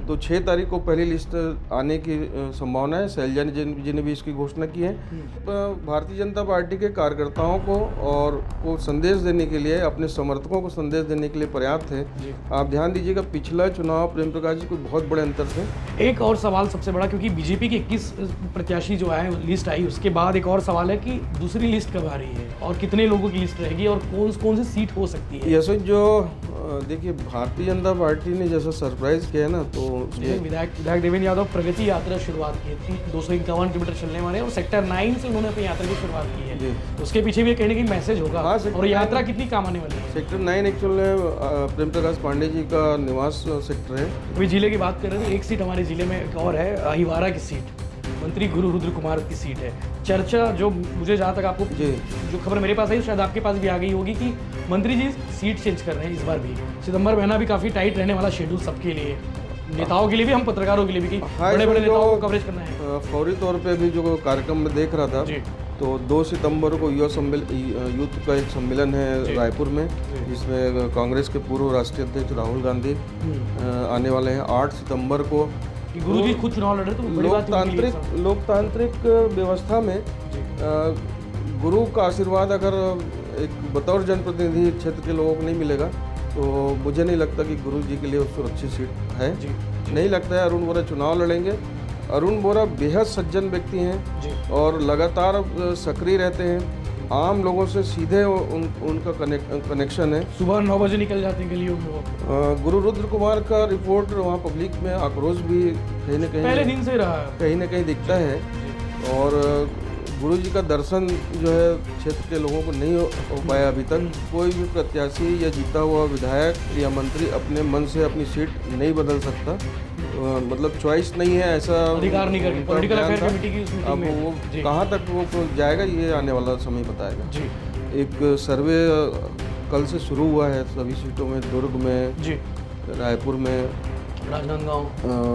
तो 6 तारीख को पहली लिस्ट आने की संभावना है। शैलजा जी ने भी इसकी घोषणा की है। भारतीय जनता पार्टी के कार्यकर्ताओं को और को संदेश देने के लिए, अपने समर्थकों को संदेश देने के लिए पर्याप्त है। आप ध्यान दीजिएगा, पिछला चुनाव प्रेम प्रकाश जी, कोई बहुत बड़े अंतर से। एक और सवाल सबसे बड़ा, क्योंकि बीजेपी की 21 प्रत्याशी जो आए, लिस्ट आई, उसके बाद एक और सवाल है कि दूसरी लिस्ट कब आ रही है और कितने लोगों की लिस्ट रहेगी और कौन सी सीट हो सकती है? यशवंत, जो देखिए भारतीय जनता पार्टी ने जैसा सरप्राइज किया है ना, तो विधायक देवेंद्र यादव प्रगति यात्रा शुरुआत की थी, 251 किलोमीटर चलने वाले, और सेक्टर 9 से उन्होंने अपनी यात्रा की शुरुआत की है। तो उसके पीछे भी कहीं ना कहीं मैसेज होगा। हाँ, और यात्रा कितनी काम आने वाली है? सेक्टर 9 एक्चुअल में प्रेम प्रकाश पांडे जी का निवास सेक्टर है। अभी जिले की बात कर रहे थे, एक सीट हमारे जिले में एक और है, अहिवारा की सीट, मंत्री गुरु रुद्र कुमार की सीट है। चर्चा जो मुझे जहाँ तक आपको जो खबर मेरे पास आई, शायद आपके पास भी आ गई होगी कि मंत्री जी सीट चेंज कर रहे हैं इस बार भी। सितंबर महीना भी काफ़ी टाइट रहने वाला शेड्यूल सबके लिए, नेताओं के लिए भी, हम पत्रकारों के लिए भी, कि बड़े बड़े नेताओं को कवरेज करना है। फौरी तौर पे भी जो कार्यक्रम में देख रहा था, तो 2 सितंबर को यूथ का एक सम्मेलन है रायपुर में, जिसमें कांग्रेस के पूर्व राष्ट्रीय अध्यक्ष राहुल गांधी आने वाले हैं। 8 सितंबर को गुरु जी खुद चुनाव लड़ रहे, तो लोकतांत्रिक व्यवस्था में गुरु का आशीर्वाद अगर एक बतौर जनप्रतिनिधि क्षेत्र के लोगों को नहीं मिलेगा, तो मुझे नहीं लगता कि गुरु जी के लिए सुरक्षित सीट है। नहीं लगता है अरुण बोरा चुनाव लड़ेंगे। अरुण बोरा बेहद सज्जन व्यक्ति हैं और लगातार सक्रिय रहते हैं। आम लोगों से सीधे उनका कनेक्शन है। सुबह 9 बजे निकल जाते हैं गलियों में वो। गुरु रुद्र कुमार का रिपोर्ट वहाँ पब्लिक में आक्रोश भी कहीं न कहीं पहले दिन से रहा है, कहीं न कहीं दिखता है। और गुरु जी का दर्शन जो है क्षेत्र के लोगों को नहीं हो पाया अभी तक। कोई भी प्रत्याशी या जीता हुआ विधायक या मंत्री अपने मन से अपनी सीट नहीं बदल सकता। मतलब चॉइस नहीं है, ऐसा अधिकार नहीं करके पॉलिटिकल अफेयर कमेटी की उस मीटिंग अब में। वो कहाँ तक वो जाएगा, ये आने वाला समय बताएगा। एक सर्वे कल से शुरू हुआ है सभी सीटों में, दुर्ग में, रायपुर में, राजनांदगांव,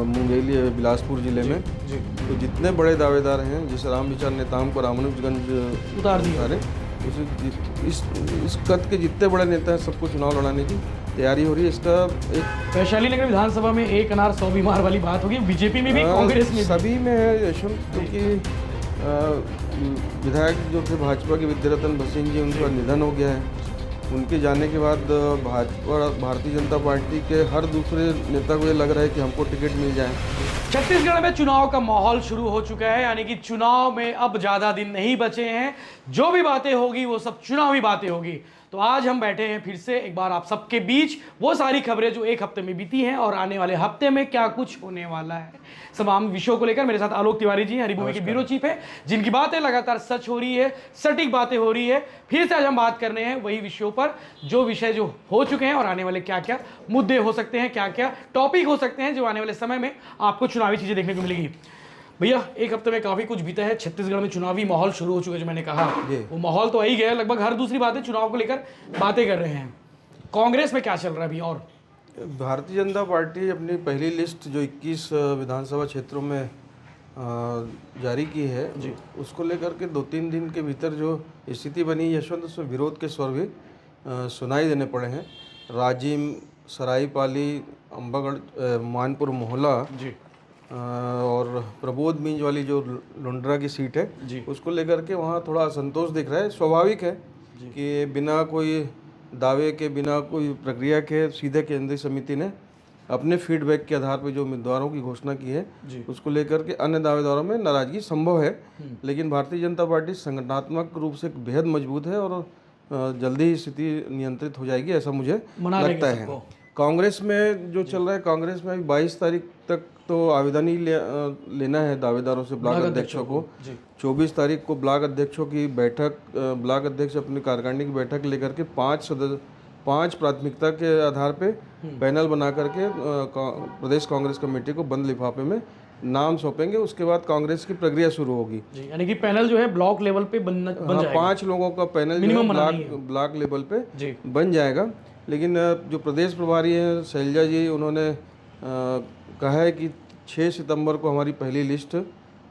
मुंगेली, बिलासपुर जिले में। तो जितने बड़े दावेदार हैं, जिस राम विचार नेताओं को रामानुजगंज उतार दिया, इस कद के जितने बड़े नेता हैं, सबको चुनाव लड़ाने की तैयारी हो रही है। इसका एक वैशाली नगर विधानसभा में एक अनार 100 बीमार वाली बात होगी। बीजेपी में भी, कांग्रेस में सभी में है यशवंत, क्योंकि विधायक जो थे भाजपा के विद्यारतन भसीन जी, उनका निधन हो गया है। उनके जाने के बाद भारतीय जनता पार्टी के हर दूसरे नेता को ये लग रहा है कि हमको टिकट मिल जाए। छत्तीसगढ़ में चुनाव का माहौल शुरू हो चुका है, यानी कि चुनाव में अब ज़्यादा दिन नहीं बचे हैं। जो भी बातें होगी वो सब चुनावी बातें होगी। तो आज हम बैठे हैं फिर से एक बार आप सबके बीच, वो सारी खबरें जो एक हफ्ते में बीती हैं और आने वाले हफ्ते में क्या कुछ होने वाला है, तमाम विषयों को लेकर मेरे साथ आलोक तिवारी जी हैं, हरिभूमि के ब्यूरो चीफ है, जिनकी बातें लगातार सच हो रही है, सटीक बातें हो रही है। फिर से आज हम बात करने हैं वही विषयों पर, जो विषय जो हो चुके हैं और आने वाले क्या क्या मुद्दे हो सकते हैं, क्या क्या टॉपिक हो सकते हैं जो आने वाले समय में आपको चुनावी चीज़ें देखने को मिलेगी। भैया, एक हफ्ते में काफ़ी कुछ बीता है, छत्तीसगढ़ में चुनावी माहौल शुरू हो चुका है। जो मैंने कहा वो माहौल तो आ ही गया, लगभग हर दूसरी बातें चुनाव को लेकर बातें कर रहे हैं। कांग्रेस में क्या चल रहा है अभी? और भारतीय जनता पार्टी अपनी पहली लिस्ट जो 21 विधानसभा क्षेत्रों में जारी की है, उसको लेकर के 2-3 दिन के भीतर जो स्थिति बनी यशवंत, उसमें विरोध के स्वर भी सुनाई देने पड़े हैं। राजिम, सराईपाली, अम्बागढ़, मानपुर मोहला और प्रबोध मींज वाली जो लुंड्रा की सीट है, उसको लेकर के वहाँ थोड़ा असंतोष दिख रहा है। स्वाभाविक है कि बिना कोई दावे के, बिना कोई प्रक्रिया के, सीधे केंद्रीय समिति ने अपने फीडबैक के आधार पर जो उम्मीदवारों की घोषणा की है, उसको लेकर के अन्य दावेदारों में नाराजगी संभव है। लेकिन भारतीय जनता पार्टी संगठनात्मक रूप से बेहद मजबूत है और जल्दी ही स्थिति नियंत्रित हो जाएगी, ऐसा मुझे लगता है। कांग्रेस में जो चल रहा है, कांग्रेस में अभी 22 तारीख तक तो आवेदन ही लेना है दावेदारों से, ब्लॉक अध्यक्षों को। 24 तारीख को ब्लॉक अध्यक्षों की बैठक, ब्लॉक अध्यक्ष अपनी कार्यकारिणी की बैठक लेकर के 5 प्राथमिकता के आधार पे पैनल बना करके प्रदेश कांग्रेस कमेटी को बंद लिफाफे में नाम सौंपेंगे। उसके बाद कांग्रेस की प्रक्रिया शुरू होगी। यानी कि पैनल जो है ब्लॉक लेवल पे बन जाएगा। 5 लोगों का पैनल ब्लॉक लेवल पे बन जाएगा। लेकिन जो प्रदेश प्रभारी हैं शैलजा जी, उन्होंने कहा है कि 6 सितंबर को हमारी पहली लिस्ट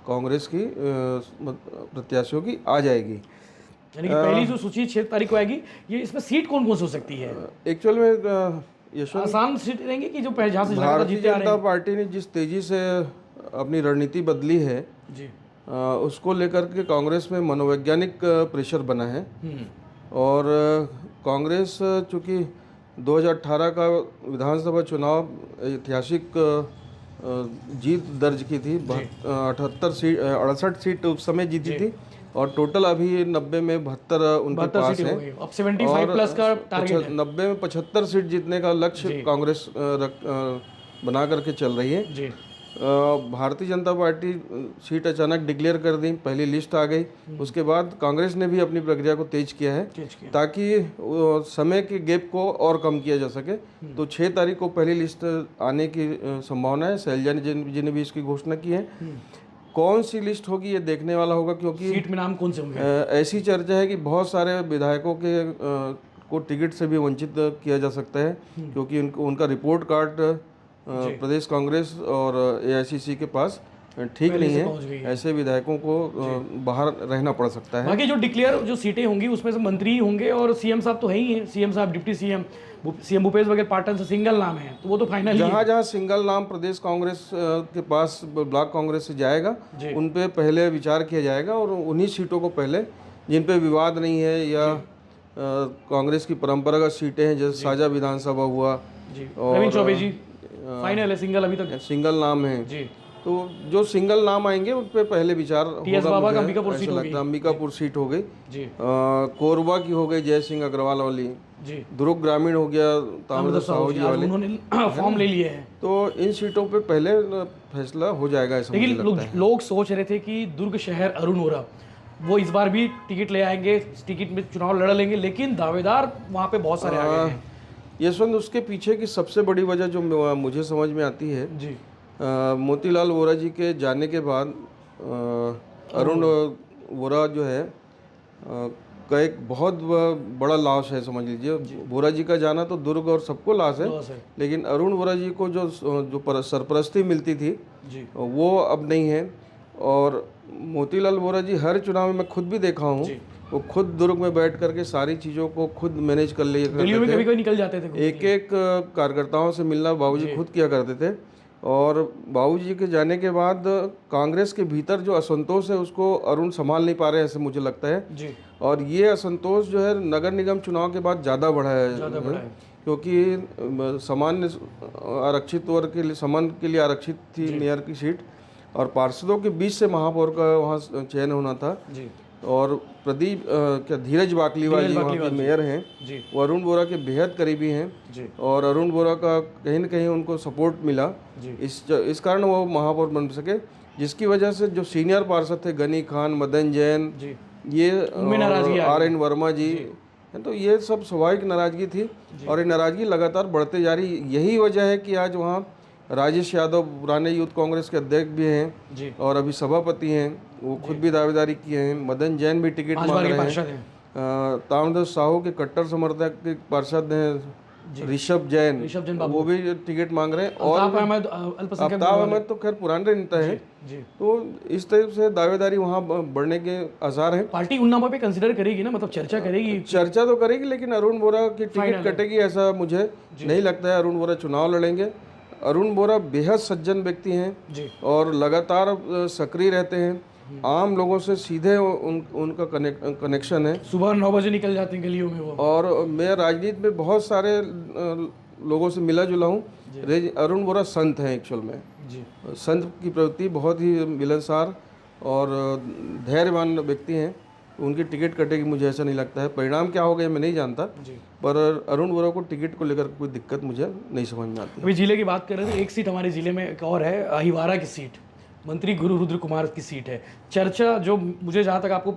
कांग्रेस की प्रत्याशियों की आ जाएगी। यानी कि पहली जो सूची 6 तारीख को आएगी, ये इसमें सीट कौन कौन सी हो सकती है? एक्चुअल में यशवंत आसान सीट रहेंगी कि जो जहाँ से लगातार भारतीय जीतते आ रहे जनता पार्टी ने जिस तेजी से अपनी रणनीति बदली है, हैं जी उसको लेकर के कांग्रेस में मनोवैज्ञानिक प्रेशर बना है। और कांग्रेस चूँकि 2018 का विधानसभा चुनाव ऐतिहासिक जीत दर्ज की थी, 68 सीट उस समय जीती थी, और टोटल अभी 90 में 72 उनके पास है। अब 75 प्लस का टारगेट है 90 में 75 सीट जीतने का लक्ष्य कांग्रेस बना करके चल रही है। जी। भारतीय जनता पार्टी सीट अचानक डिक्लेयर कर दी, पहली लिस्ट आ गई। उसके बाद कांग्रेस ने भी अपनी प्रक्रिया को तेज किया है ताकि समय के गैप को और कम किया जा सके। तो 6 तारीख को पहली लिस्ट आने की संभावना है। शैलजा जी ने भी इसकी घोषणा की है। कौन सी लिस्ट होगी ये देखने वाला होगा, क्योंकि सीट में नाम कौन से होंगे? ऐसी चर्चा है कि बहुत सारे विधायकों के को टिकट से भी वंचित किया जा सकता है, क्योंकि उनका रिपोर्ट कार्ड प्रदेश कांग्रेस और एआईसीसी के पास ठीक नहीं है। ऐसे विधायकों को बाहर रहना पड़ सकता है। बाकी जो डिक्लेयर जो सीटें होंगी उसमें से मंत्री होंगे और सीएम साहब तो है ही हैं। सीएम साहब, डिप्टी सीएम भूपेश बघेल पाटन से सिंगल नाम है, तो वो तो फाइनल जहाँ जहाँ सिंगल नाम प्रदेश कांग्रेस के पास ब्लॉक कांग्रेस से जाएगा, उन पे पहले विचार किया जाएगा, और उन्हीं सीटों को पहले, जिन पे विवाद नहीं है या कांग्रेस की परंपरागत सीटें हैं, जैसे साझा विधानसभा हुआ, और रविंद्र चौबे जी फाइनल है, सिंगल अभी तक सिंगल नाम है जी। तो जो सिंगल नाम आएंगे उन पे पहले विचार होगा। अंबिकापुर सीट होगी, अंबिकापुर सीट हो गई जी। कोरबा की हो गई जय सिंह अग्रवाल वाली जी। दुर्ग ग्रामीण हो गया ताम्रध्वज साहू जी वाले, उन्होंने फॉर्म ले लिए हैं। तो इन सीटों पे पहले फैसला हो जाएगा ऐसा मुझे लगता है। लोग सोच रहे थे कि दुर्ग शहर अरुण वोरा वो इस बार भी टिकट ले आएंगे, टिकट में चुनाव लड़ लेंगे, लेकिन दावेदार वहाँ पे बहुत सारे आ गए हैं। यशवंत, उसके पीछे की सबसे बड़ी वजह जो मुझे समझ में आती है जी, मोतीलाल वोरा जी के जाने के बाद अरुण वोरा जो है का एक बहुत बड़ा लॉस है, समझ लीजिए। वोरा जी का जाना तो दुर्ग और सबको लॉस है, लेकिन अरुण वोरा जी को जो सरपरस्ती मिलती थी जी, वो अब नहीं है। और मोतीलाल वोरा जी हर चुनाव में मैं खुद भी देखा हूँ, वो खुद दुर्ग में बैठ करके सारी चीज़ों को खुद मैनेज कर लिया करते थे। कभी निकल जाते थे, एक कार्यकर्ताओं से मिलना बाबूजी खुद किया करते थे। और बाबूजी के जाने के बाद कांग्रेस के भीतर जो असंतोष है उसको अरुण संभाल नहीं पा रहे हैं, ऐसे मुझे लगता है जी। और ये असंतोष जो है नगर निगम चुनाव के बाद ज़्यादा बढ़ा है, क्योंकि सामान्य आरक्षित वर्ग के लिए, समान के लिए आरक्षित थी मेयर की सीट, और पार्षदों के बीच से महापौर का वहाँ चयन होना था जी। और प्रदीप क्या धीरज बाकलीवाल जी वहाँ के मेयर हैं, वो अरुण वोरा के बेहद करीबी हैं जी। और अरुण वोरा का कहीं न कहीं उनको सपोर्ट मिला इस कारण वो महापौर बन सके, जिसकी वजह से जो सीनियर पार्षद थे गनी खान, मदन जैन, ये RN वर्मा जी, तो ये सब स्वाभाविक नाराजगी थी और ये नाराजगी लगातार बढ़ते जा रही। यही वजह है कि आज वहाँ राजेश यादव पुराने यूथ कांग्रेस के अध्यक्ष भी हैं और अभी सभापति हैं, वो खुद भी दावेदारी किए हैं। मदन जैन भी टिकट मांग रहे हैं। ताम्रध्वज साहू के कट्टर समर्थक पार्षद हैं ऋषभ जैन, वो भी टिकट मांग रहे हैं। और अफ्ताब अहमद तो खैर पुराने नेता है, तो इस तरह से दावेदारी वहाँ बढ़ने के आसार हैं। पार्टी उन नामों पे कंसिडर करेगी ना, मतलब चर्चा करेगी? चर्चा तो करेगी, लेकिन अरुण वोरा की टिकट कटेगी ऐसा मुझे नहीं लगता है। अरुण वोरा चुनाव लड़ेंगे। अरुण वोरा बेहद सज्जन व्यक्ति हैं और लगातार सक्रिय रहते हैं, आम लोगों से सीधे उनका कनेक्शन है। सुबह 9 बजे निकल जाते हैं गलियों में वो। और मैं राजनीति में बहुत सारे लोगों से मिला जुला हूँ। अरुण वोरा संत हैं एक्चुअल में जी। संत की प्रवृत्ति, बहुत ही मिलनसार और धैर्यवान व्यक्ति हैं। उनकी टिकट कटेगी मुझे ऐसा नहीं लगता है। परिणाम क्या होगा मैं नहीं जानता, पर अरुण वोरा को टिकट को लेकर कोई दिक्कत मुझे नहीं समझ में आती। अभी जिले की बात कर रहे थे, एक सीट हमारे जिले में एक और है, अहिवारा की सीट, मंत्री गुरु रुद्र कुमार की सीट है। चर्चा जो मुझे जहाँ तक आपको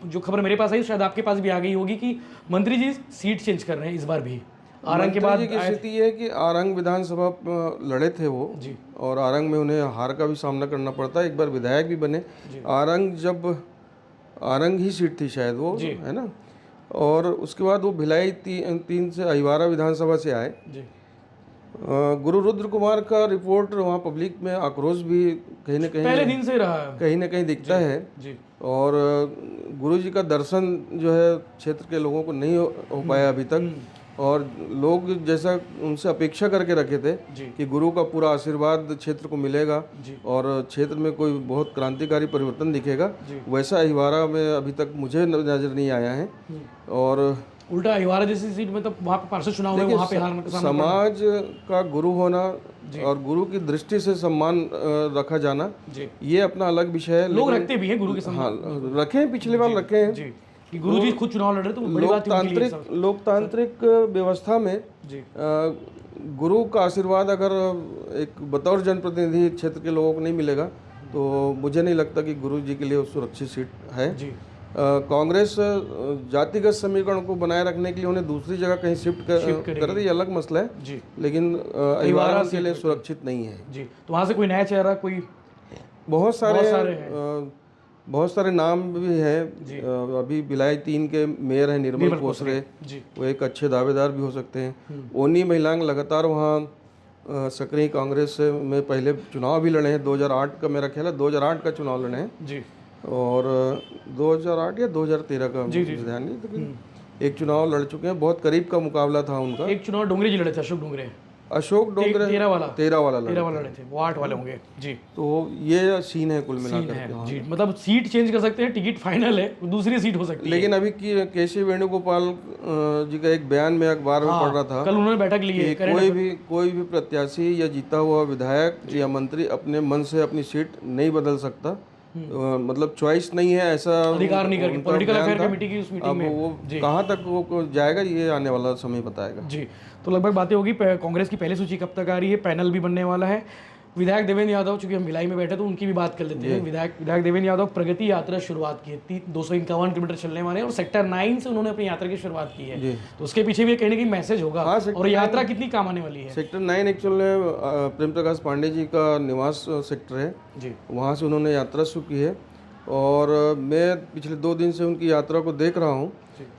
जो खबर मेरे पास आई, शायद आपके पास भी आ गई होगी कि मंत्री जी सीट चेंज कर रहे हैं इस बार भी। आरंग के बाद की स्थिति है कि आरंग विधानसभा लड़े थे वो जी, और आरंग में उन्हें हार का भी सामना करना पड़ता है। एक बार विधायक भी बने। आरंग ही सीट थी शायद वो, है ना। और उसके बाद वो भिलाई 3 से अहिवारा विधानसभा से आए। गुरु रुद्र कुमार का रिपोर्ट वहाँ पब्लिक में आक्रोश भी कहीं न कहीं पहले दिन से रहा है, कहीं न कहीं दिखता है जी। और गुरु जी का दर्शन जो है क्षेत्र के लोगों को नहीं हो पाया अभी तक। और लोग जैसा उनसे अपेक्षा करके रखे थे जी। कि गुरु का पूरा आशीर्वाद क्षेत्र को मिलेगा जी। और क्षेत्र में कोई बहुत क्रांतिकारी परिवर्तन दिखेगा, जी। वैसा अहिवारा में अभी तक मुझे नजर नहीं आया है। और उल्टा अहिवारा जैसी सीट में तो वहाँ पे पार्षद चुनाव में वहाँ पे हारने का सामना पड़ा। समाज का गुरु होना और गुरु की दृष्टि से सम्मान रखा जाना, जी। ये अपना अलग विषय है। लोग रखते भी हैं गुरु के सामने। हाँ, रखे हैं, पिछले बार रखे हैं। जी, कि गुरु जी खुद चुनाव लड़ रहे तो वो बड़ी बात थी उनके लिए। लोकतांत्रिक व्यवस्था में जी। गुरु का आशीर्वाद अगर एक बतौर जनप्रतिनिधि क्षेत्र के लोगों को नहीं मिलेगा तो मुझे नहीं लगता कि गुरु जी के लिए वो सुरक्षित सीट है। जी। कांग्रेस जातिगत समीकरण को बनाए रखने के लिए उन्हें दूसरी जगह कहीं शिफ्ट कर दी, अलग मसला है। जी। लेकिन अहिवारा के लिए सुरक्षित नहीं है। जी, तो वहाँ से कोई नया चेहरा कोई बहुत सारे नाम भी हैं। अभी भिलाई 3 के मेयर हैं निर्मल कोसरे, वो एक अच्छे दावेदार भी हो सकते हैं। ओनी महिलांग लगातार वहाँ सक्रिय कांग्रेस में पहले चुनाव भी लड़े हैं। 2008 का मेरा ख्याल है 2008 का चुनाव लड़े हैं जी। और 2008 या 2013 का ध्यान नहीं, लेकिन एक चुनाव लड़ चुके हैं। बहुत करीब का मुकाबला था उनका। एक चुनाव डोंगरे जी लड़े थे, अशोक डोंगरे 13 वाला लड़े थे, वो 8 वाले होंगे। जी, तो ये सीन है कुल मिलाकर। जी, मतलब सीट चेंज कर सकते हैं, टिकट फाइनल है, दूसरी सीट हो सकती है। लेकिन अभी केसी वेणुगोपाल जी का एक बयान में अखबार में पढ़ रहा था, कल उन्होंने बैठक ली है, कोई भी प्रत्याशी या जीता हुआ विधायक या मंत्री अपने मन से अपनी सीट नहीं बदल सकता। मतलब चॉइस नहीं है, ऐसा अधिकार नहीं करके पॉलिटिकल अफेयर कमेटी की उस मीटिंग में। वो कहाँ तक वो जाएगा ये आने वाला समय बताएगा। जी, तो लगभग बातें होगी। कांग्रेस की पहली सूची कब तक आ रही है, पैनल भी बनने वाला है। विधायक देवेंद्र यादव, चूंकि हम भिलाई में बैठे तो उनकी भी बात कर लेते हैं। विधायक देवेंद्र यादव प्रगति यात्रा शुरुआत की है, 251 किलोमीटर चलने वाले हैं और सेक्टर 9 से उन्होंने अपनी यात्रा की शुरुआत की है। तो उसके पीछे भी कहीं ना कहीं मैसेज होगा। और यात्रा कितनी काम आने वाली है। सेक्टर 9 एक्चुअल में प्रेम प्रकाश पांडे जी का निवास सेक्टर है जी, वहाँ से उन्होंने यात्रा शुरू की है। और मैं पिछले 2 दिन से उनकी यात्रा को देख रहा हूँ।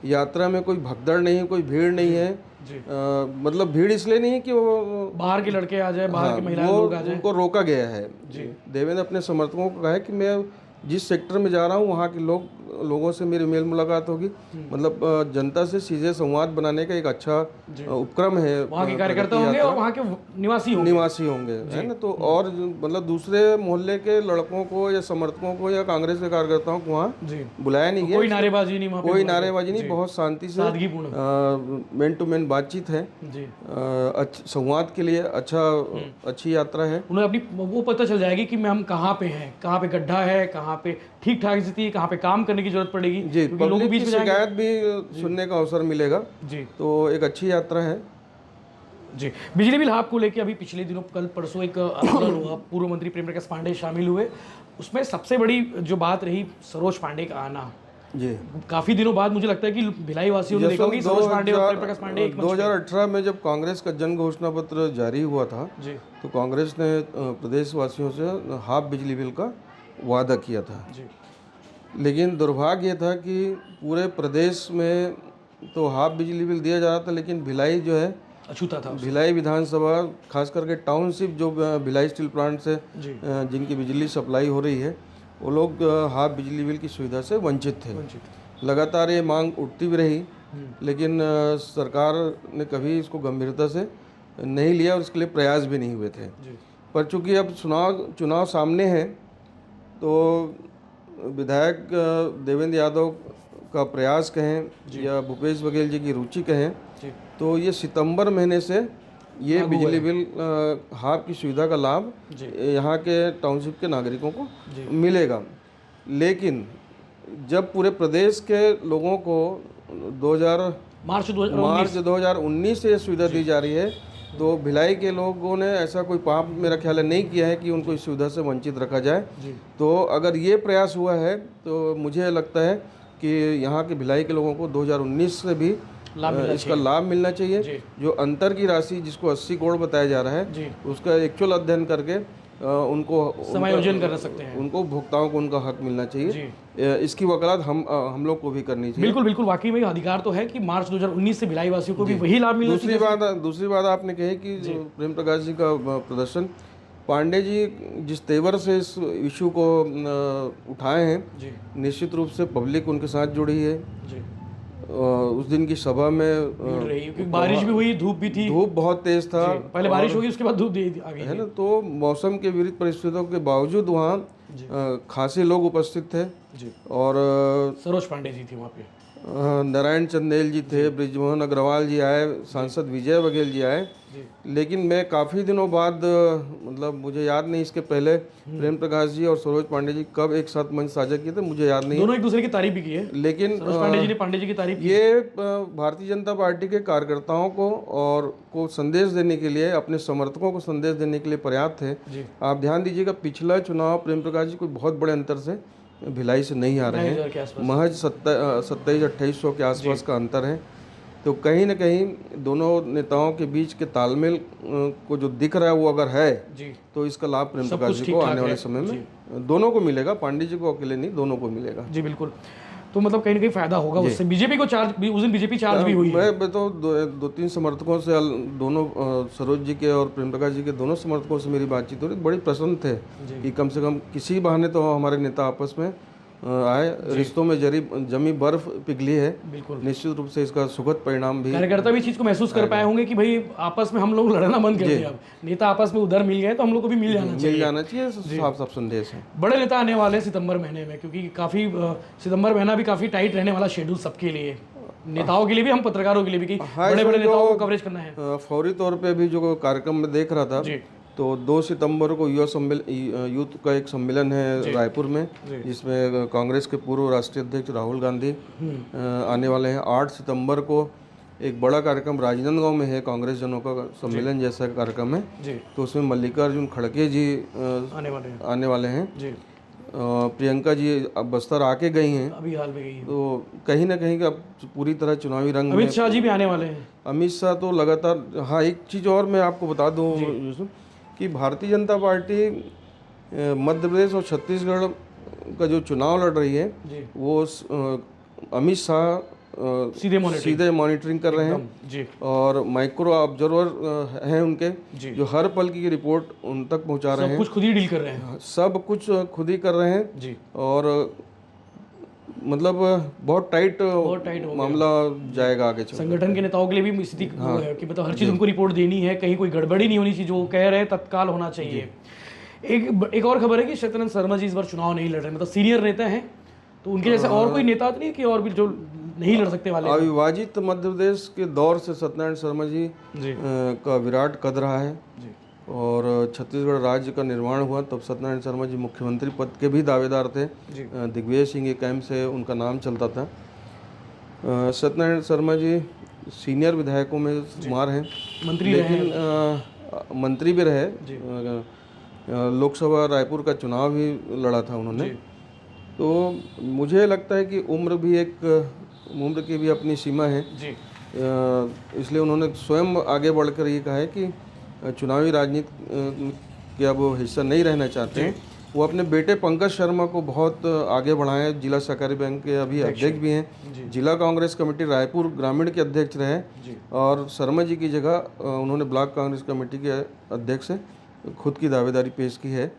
यात्रा में कोई भगदड़ नहीं है, कोई भीड़ नहीं है। मतलब भीड़ इसलिए नहीं है कि वो बाहर के लड़के आ जाए, बाहर के महिलाएं लोग आ जाए, उनको रोका गया है। देवेंद्र अपने समर्थकों को कहा है कि मैं जिस सेक्टर में जा रहा हूँ वहाँ के लोगों से मेरी मेल मुलाकात होगी। मतलब जनता से सीधे संवाद बनाने का एक अच्छा उपक्रम है। वहाँ के कार्यकर्ता होंगे और वहाँ के निवासी होंगे, है ना। तो और मतलब दूसरे मोहल्ले के लड़कों को या समर्थकों को या कांग्रेस के कार्यकर्ताओं को वहाँ बुलाया नहीं गया। कोई नारेबाजी नहीं, बहुत शांति से मैन टू मैन बातचीत है। संवाद के लिए अच्छी यात्रा है। उन्हें अपनी वो पता चल जाएगी कि हम कहाँ पे हैं, कहाँ पे गड्ढा है, कहाँ पे ठीक ठाक स्थिति है, कहाँ पे काम करने की जरूरत पड़ेगी। जी, लोगों के बीच में शिकायत भी सुनने का अवसर मिलेगा। जी, तो एक अच्छी यात्रा है। जी, बिजली बिल हाफ को लेकर अभी पिछले दिनों कल परसों एक आंदोलन हुआ, पूर्व मंत्री प्रेम प्रकाश पांडे शामिल हुए। उसमें सबसे बड़ी जो बात रही सरोज पांडे का आना। जी, काफी दिनों बाद मुझे लगता है कि भिलाई वासियों ने देखा कि सरोज पांडे और प्रेम प्रकाश पांडे 2018 में जब कांग्रेस का जन घोषणा पत्र जारी हुआ था जी, तो कांग्रेस ने प्रदेश वासियों से हाफ बिजली बिल का वादा किया था जी। लेकिन दुर्भाग्य था कि पूरे प्रदेश में तो हाफ बिजली बिल दिया जा रहा था, लेकिन भिलाई जो है अछूता था। भिलाई विधानसभा खास करके टाउनशिप जो भिलाई स्टील प्लांट से जिनकी बिजली सप्लाई हो रही है, वो लोग हाफ बिजली बिल की सुविधा से वंचित थे। लगातार ये मांग उठती भी रही, लेकिन सरकार ने कभी इसको गंभीरता से नहीं लिया और इसके लिए प्रयास भी नहीं हुए थे। पर चूंकि अब चुनाव सामने है, तो विधायक देवेंद्र यादव का प्रयास कहें या भूपेश बघेल जी की रुचि कहें, तो ये सितंबर महीने से ये बिजली बिल हाफ की सुविधा का लाभ यहाँ के टाउनशिप के नागरिकों को मिलेगा। लेकिन जब पूरे प्रदेश के लोगों को मार्च 2019 से ये सुविधा दी जा रही है, तो भिलाई के लोगों ने ऐसा कोई पाप मेरा ख्याल नहीं किया है कि उनको इस सुविधा से वंचित रखा जाए। तो अगर ये प्रयास हुआ है तो मुझे लगता है कि यहाँ के भिलाई के लोगों को 2019 से भी इसका लाभ मिलना चाहिए। जो अंतर की राशि जिसको 80 करोड़ बताया जा रहा है, उसका एक्चुअल अध्ययन करके उनको समायोजन कर सकते हैं, उनको भुगताओं को उनका हक मिलना चाहिए। इसकी वकालत हम लोग को भी करनी चाहिए। बिल्कुल बिल्कुल, वाकई में अधिकार तो है कि मार्च 2019 से भिलाई वासियों को भी वही लाभ मिलना चाहिए। दूसरी बात आपने कही कि प्रेम प्रकाश जी का प्रदर्शन, पांडे जी जिस तेवर से इस इशू को उठाए हैं, निश्चित रूप से पब्लिक उनके साथ जुड़ी है। उस दिन की सभा में भीड़ रही क्योंकि बारिश भी हुई, धूप भी थी। धूप बहुत तेज था, पहले बारिश होगी, उसके बाद धूप आ गई है ना। तो मौसम के विपरीत परिस्थितियों के बावजूद वहाँ खासे लोग उपस्थित थे। जी। और सरोज पांडे जी थे वहाँ पे, नारायण चंदेल जी थे, ब्रिजमोहन अग्रवाल जी आए, सांसद विजय बघेल जी आए। लेकिन मैं काफ़ी दिनों बाद, मतलब मुझे याद नहीं इसके पहले प्रेम प्रकाश जी और सरोज पांडे जी कब एक साथ मंच साझा किए थे, मुझे याद नहीं। दोनों एक दूसरे की तारीफ भी की है, लेकिन सरोज पांडे जी ने पांडे जी की तारीफ की। ये भारतीय जनता पार्टी के कार्यकर्ताओं को संदेश देने के लिए, अपने समर्थकों को संदेश देने के लिए पर्याप्त है। आप ध्यान दीजिएगा, पिछला चुनाव प्रेम प्रकाश जी कोई बहुत बड़े अंतर से भिलाई से नहीं आ रहे हैं, महज 27-2800 के आसपास का अंतर है। तो कहीं ना कहीं दोनों नेताओं के बीच के तालमेल को जो दिख रहा है वो अगर है तो इसका लाभ प्रेम प्रकाश जी को आने वाले समय में दोनों को मिलेगा, पांडे जी को अकेले नहीं, दोनों को मिलेगा। जी बिल्कुल। तो मतलब कहीं ना कहीं फायदा होगा उससे। बीजेपी को चार्ज भी, उस दिन बीजेपी चार्ज भी हुई है। मैं तो दो तीन समर्थकों से, दोनों सरोज जी के और प्रेम प्रकाश जी के दोनों समर्थकों से मेरी बातचीत हो रही, बड़ी प्रसन्न थे कि कम से कम किसी बहाने तो हमारे नेता आपस में आए। रिश्तों में जमी बर्फ पिघली है, बिल्कुल निश्चित रूप से इसका सुखद परिणाम भी कार्यकर्ता भी चीज को महसूस कर पाए होंगे कि भाई आपस में हम लोग लड़ना बंद कर दिया, अब नेता आपस में उधर मिल गए तो हम लोग को भी मिल जाना चाहिए। साफ साफ संदेश है। बड़े नेता आने वाले सितंबर महीने में, क्योंकि काफी सितंबर महीना भी काफी टाइट रहने वाला शेड्यूल सबके लिए, नेताओं के लिए भी, हम पत्रकारों के लिए भी, कि बड़े बड़े नेताओं को कवरेज करना है। फौरी तौर पे भी जो कार्यक्रम में देख रहा था, तो 2 सितंबर को यूथ का एक सम्मेलन है रायपुर में, जिसमें कांग्रेस के पूर्व राष्ट्रीय अध्यक्ष राहुल गांधी आने वाले हैं। 8 सितंबर को एक बड़ा कार्यक्रम राजनांदगांव में है, कांग्रेस जनों का सम्मेलन जैसा कार्यक्रम है, तो उसमें मल्लिकार्जुन खड़गे जी आने वाले हैं। प्रियंका जी अब बस्तर आके गई हैं, अभी हाल में गई हैं। तो कहीं ना कहीं का पूरी तरह चुनावी रंग। अमित शाह जी भी आने वाले हैं। अमित शाह तो लगातार। हाँ, एक चीज़ और मैं आपको बता दूँ कि भारतीय जनता पार्टी मध्य प्रदेश और छत्तीसगढ़ का जो चुनाव लड़ रही है वो अमित शाह सीधे मॉनिटरिंग कर रहे हैं और माइक्रो ऑब्जर्वर हैं उनके, जो हर पल की रिपोर्ट उन तक पहुंचा रहे हैं। सब कुछ खुद ही डील कर रहे हैं, सब कुछ खुद ही कर रहे हैं और मतलब बहुत टाइट मामला जाएगा आगे। संगठन के नेताओं के लिए भी स्थिति है कि मतलब हर चीज़ उनको रिपोर्ट देनी है, कहीं कोई गड़बड़ी नहीं होनी चाहिए, जो कह रहे हैं तत्काल होना चाहिए। एक और खबर है कि सत्यानंद शर्मा जी इस बार चुनाव नहीं लड़ रहे, मतलब सीनियर नेता हैं, तो उनके जैसे और कोई नेता तो नहीं कि और भी जो नहीं लड़ सकते वाले। अविभाजित मध्य प्रदेश के दौर से सत्यनारायण शर्मा जी का विराट कद रहा है और छत्तीसगढ़ राज्य का निर्माण हुआ तब सत्यनारायण शर्मा जी मुख्यमंत्री पद के भी दावेदार थे। दिग्विजय सिंह के कैंप से उनका नाम चलता था। सत्यनारायण शर्मा जी सीनियर विधायकों में शुमार हैं, लेकिन मंत्री भी रहे। लोकसभा रायपुर का चुनाव भी लड़ा था उन्होंने। तो मुझे लगता है कि उम्र की भी अपनी सीमा है, इसलिए उन्होंने स्वयं आगे बढ़कर ये कहा है कि चुनावी राजनीति के अब वो हिस्सा नहीं रहना चाहते हैं। वो अपने बेटे पंकज शर्मा को बहुत आगे बढ़ाए, जिला सहकारी बैंक के अभी अध्यक्ष भी हैं, जिला कांग्रेस कमेटी रायपुर ग्रामीण के अध्यक्ष रहे और शर्मा जी की जगह उन्होंने ब्लॉक कांग्रेस कमेटी के अध्यक्ष से खुद की दावेदारी पेश की है।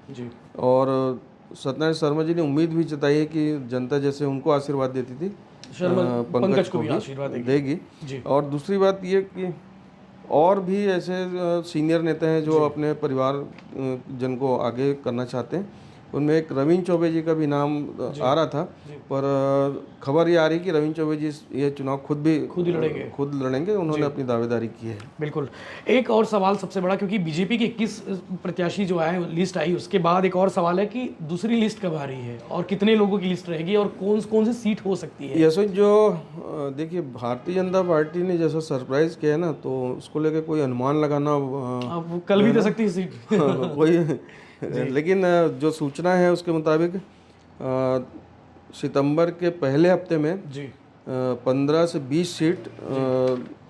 और सत्यनारायण शर्मा जी ने उम्मीद भी जताई है कि जनता जैसे उनको आशीर्वाद देती थी पंकज को भी आशीर्वाद देगी। और दूसरी बात ये कि और भी ऐसे सीनियर नेता हैं जो अपने परिवार जन को आगे करना चाहते हैं। उनमें एक रविंद्र चौबे जी का भी नाम आ रहा था, पर खबर ये आ रही कि रविंद्र चौबे जी ये चुनाव खुद लड़ेंगे। उन्होंने अपनी दावेदारी की है। बिल्कुल। एक और सवाल सबसे बड़ा, क्योंकि बीजेपी के 21 प्रत्याशी जो आए, लिस्ट आई, उसके बाद एक और सवाल है कि दूसरी लिस्ट कब आ रही है और कितने लोगों की लिस्ट रहेगी और कौन सी सीट हो सकती है। यशवंत, जो देखिए भारतीय जनता पार्टी ने जैसा सरप्राइज किया है ना, तो उसको लेकर कोई अनुमान लगाना कल भी दे सकती है सीट कोई लेकिन जो सूचना है उसके मुताबिक सितंबर के पहले हफ्ते में 15 से 20 सीट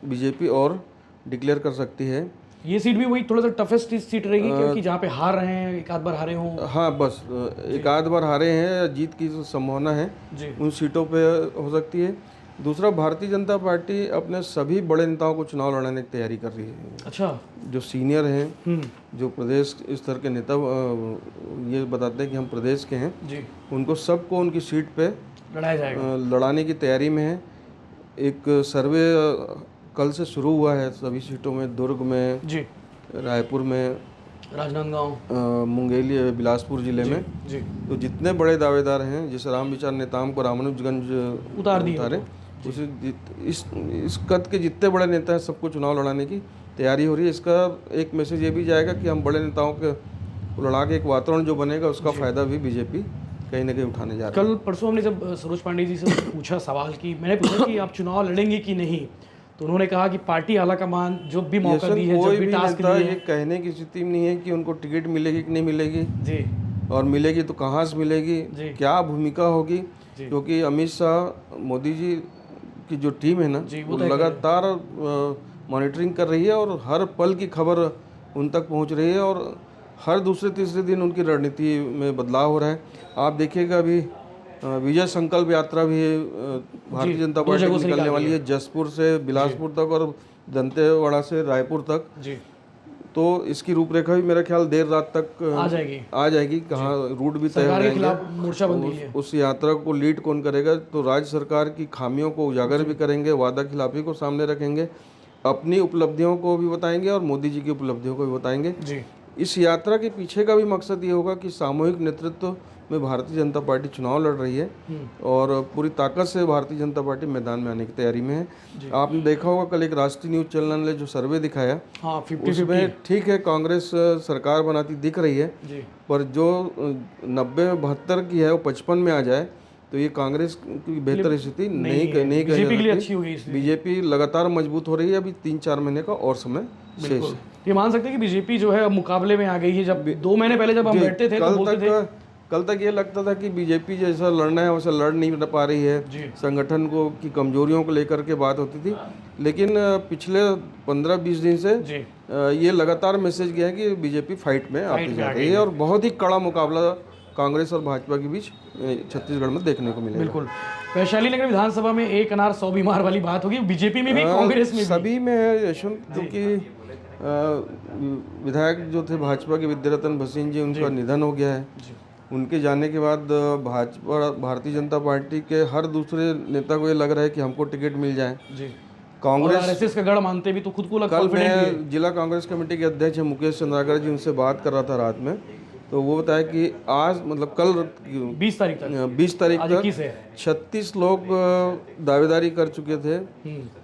बीजेपी और डिक्लेयर कर सकती है। ये सीट भी वही थोड़ा सा टफेस्ट सीट रहेगी, क्योंकि जहाँ पे हार रहे हैं, एक आध बार हारे हों। हाँ, बस एक आध बार हारे हैं, जीत की संभावना है उन सीटों पे हो सकती है। दूसरा, भारतीय जनता पार्टी अपने सभी बड़े नेताओं को चुनाव लड़ाने की तैयारी कर रही है। अच्छा। जो सीनियर हैं, जो प्रदेश स्तर के नेता ये बताते हैं कि हम प्रदेश के हैं, उनको सबको उनकी सीट पे लड़ाया जाएगा, लड़ाने की तैयारी में है। एक सर्वे कल से शुरू हुआ है सभी सीटों में, दुर्ग में, जी, रायपुर में, राजनांदगांव, मुंगेली, बिलासपुर जिले में। जी, तो जितने बड़े दावेदार हैं, जैसे राम विचार नेताम को रामानुजगंज उतार दिए उतारे, उसे इस कद के जितने बड़े नेता हैं सबको चुनाव लड़ाने की तैयारी हो रही है। इसका एक मैसेज ये भी जाएगा कि हम बड़े नेताओं के लड़ा के एक वातावरण जो बनेगा उसका फायदा भी बीजेपी कहीं ना कहीं उठाने जा रही है। कल परसों हमने जब सरोज पांडे जी से पूछा सवाल कि मैंने पूछा कि आप चुनाव लड़ेंगे कि नहीं, तो उन्होंने कहा कि पार्टी आला कमान जो भी मौका दी है, कोई जब भी भी टास्क नेता दिए ये हैं, कहने की स्थिति में नहीं है कि उनको टिकट मिलेगी कि नहीं मिलेगी, जी, और मिलेगी तो कहाँ से मिलेगी, जी, क्या भूमिका होगी। जी। क्योंकि अमित शाह, मोदी जी की जो टीम है ना, जी, वो लगातार मॉनिटरिंग कर रही है और हर पल की खबर उन तक पहुंच रही है, और हर दूसरे तीसरे दिन उनकी रणनीति में बदलाव हो रहा है। आप देखिएगा अभी विजय संकल्प यात्रा भी भारतीय जनता पार्टी की निकलने वाली है, जसपुर से बिलासपुर तक और दंतेवाड़ा से रायपुर तक। जी, तो इसकी रूपरेखा भी मेरा ख्याल देर रात तक आ जाएगी। कहाँ रूट भी तय हो सरकार के जाएंगे, खिलाफ मोर्चाबंदी है। उस यात्रा को लीड कौन करेगा। तो राज्य सरकार की खामियों को उजागर भी करेंगे, वादा खिलाफी को सामने रखेंगे, अपनी उपलब्धियों को भी बताएंगे और मोदी जी की उपलब्धियों को भी बताएंगे। जी, इस यात्रा के पीछे का भी मकसद ये होगा कि सामूहिक नेतृत्व में भारतीय जनता पार्टी चुनाव लड़ रही है और पूरी ताकत से भारतीय जनता पार्टी मैदान में आने की तैयारी में है। आपने देखा होगा कल एक राष्ट्रीय न्यूज चैनल ने जो सर्वे दिखाया, हाँ, 50-50, उसमें ठीक है कांग्रेस सरकार बनाती दिख रही है, जी, पर जो 90-72 की है वो 55 में आ जाए तो ये कांग्रेस की बेहतर स्थिति नहीं बीजेपी के लिए अच्छी हो गई इसलिए। बीजेपी लगातार मजबूत हो रही है। अभी 3-4 महीने का और समय शेष है। ये मान सकते हैं कि बीजेपी जो है अब मुकाबले में आ गई है। जब 2 महीने पहले जब हम बैठते थे तो बोलते थे, कल तक ये लगता था कि बीजेपी जैसा लड़ना है वैसा लड़ नहीं पा रही है, संगठन को की कमजोरियों को लेकर के बात होती थी। लेकिन पिछले 15-20 दिन से ये लगातार मैसेज गया है कि बीजेपी फाइट में आती जा रही है और बहुत ही कड़ा मुकाबला कांग्रेस और भाजपा के बीच छत्तीसगढ़ में देखने को मिलेगा। बिल्कुल। वैशाली नगर विधानसभा में एक अनार 100 बीमार वाली बात होगी, बीजेपी में भी, कांग्रेस में भी, सभी में है यशवंत। क्योंकि विधायक जो थे भाजपा के विद्यारतन भसीन जी, उनका निधन हो गया है। उनके जाने के बाद भाजपा भारतीय जनता पार्टी के हर दूसरे नेता को ये लग रहा है कि हमको टिकट मिल जाए। कांग्रेस आरएसएस का गढ़ मानते भी तो खुद को कल मैं जिला कांग्रेस कमेटी के अध्यक्ष मुकेश चंद्राकर जी, उनसे बात कर रहा था रात में, तो वो बताया कि आज मतलब कल 20 तारीख तक 36 लोग दावेदारी कर चुके थे।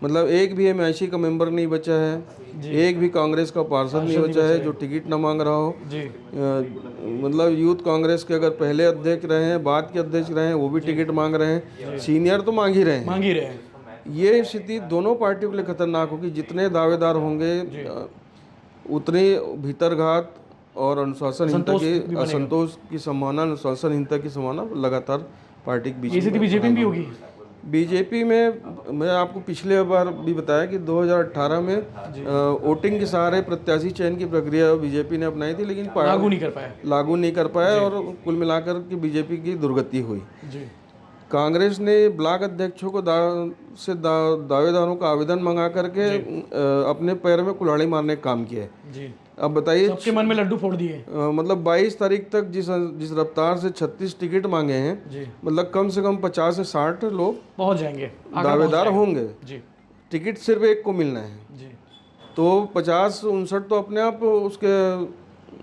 मतलब एक भी एमआईसी का मेंबर नहीं बचा है, एक भी कांग्रेस का पार्षद नहीं बचा है जो टिकट न मांग रहा हो। मतलब यूथ कांग्रेस के अगर पहले अध्यक्ष रहे हैं, बाद के अध्यक्ष रहे हैं, वो भी टिकट मांग रहे हैं, सीनियर तो मांग ही रहे हैं। ये स्थिति दोनों पार्टियों के लिए खतरनाक होगी। जितने दावेदार होंगे उतने भीतरघात और अनुशासनहीनता की, असंतोष की संभावना, अनुशासनहीनता की संभावना लगातार पार्टी के बीच में बीजेपी में भी होगी। बीजेपी में मैं आपको पिछले बार भी बताया कि 2018 में वोटिंग के सहारे प्रत्याशी चयन की प्रक्रिया बीजेपी ने अपनाई थी, लेकिन लागू नहीं कर पाया और कुल मिलाकर के बीजेपी की दुर्गति हुई। कांग्रेस ने ब्लॉक अध्यक्षों को दावेदारों का आवेदन मंगा करके अपने पैर में कुल्हाड़ी मारने का काम किया है। अब बताइए, सबके मन में लड्डू फोड़ दिए। मतलब 22 तारीख तक जिस रफ्तार से 36 टिकट मांगे हैं, मतलब कम से कम 50 से 60 लोग पहुंच जाएंगे, दावेदार होंगे। टिकट सिर्फ एक को मिलना है, तो 50-59 तो अपने आप उसके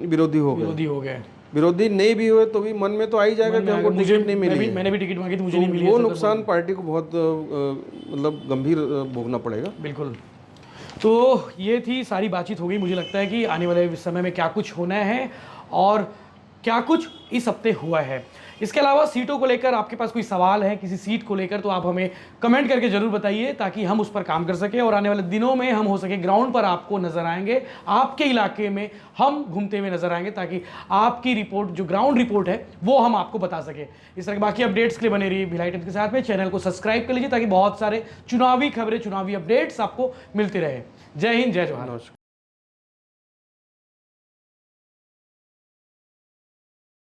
विरोधी हो गए। विरोधी नहीं भी हुए तो भी मन में तो आ ही जाएगा कि हमको टिकट नहीं मिली। मैंने भी टिकट मांगी थी, मुझे नहीं मिली। वो नुकसान पार्टी को बहुत मतलब गंभीर भोगना पड़ेगा। बिल्कुल। तो ये थी सारी बातचीत हो गई। मुझे लगता है कि आने वाले समय में क्या कुछ होना है और क्या कुछ इस हफ्ते हुआ है। इसके अलावा सीटों को लेकर आपके पास कोई सवाल है किसी सीट को लेकर, तो आप हमें कमेंट करके जरूर बताइए ताकि हम उस पर काम कर सकें और आने वाले दिनों में हम हो सके ग्राउंड पर आपको नजर आएंगे, आपके इलाके में हम घूमते हुए नजर आएंगे ताकि आपकी रिपोर्ट जो ग्राउंड रिपोर्ट है वो हम आपको बता सके। इस तरह के बाकी अपडेट्स के लिए बने रहिए भिलाई टाइम्स के साथ में। चैनल को सब्सक्राइब कर लीजिए ताकि बहुत सारे चुनावी खबरें, चुनावी अपडेट्स आपको मिलते रहे। जय हिंद, जय जवाहर।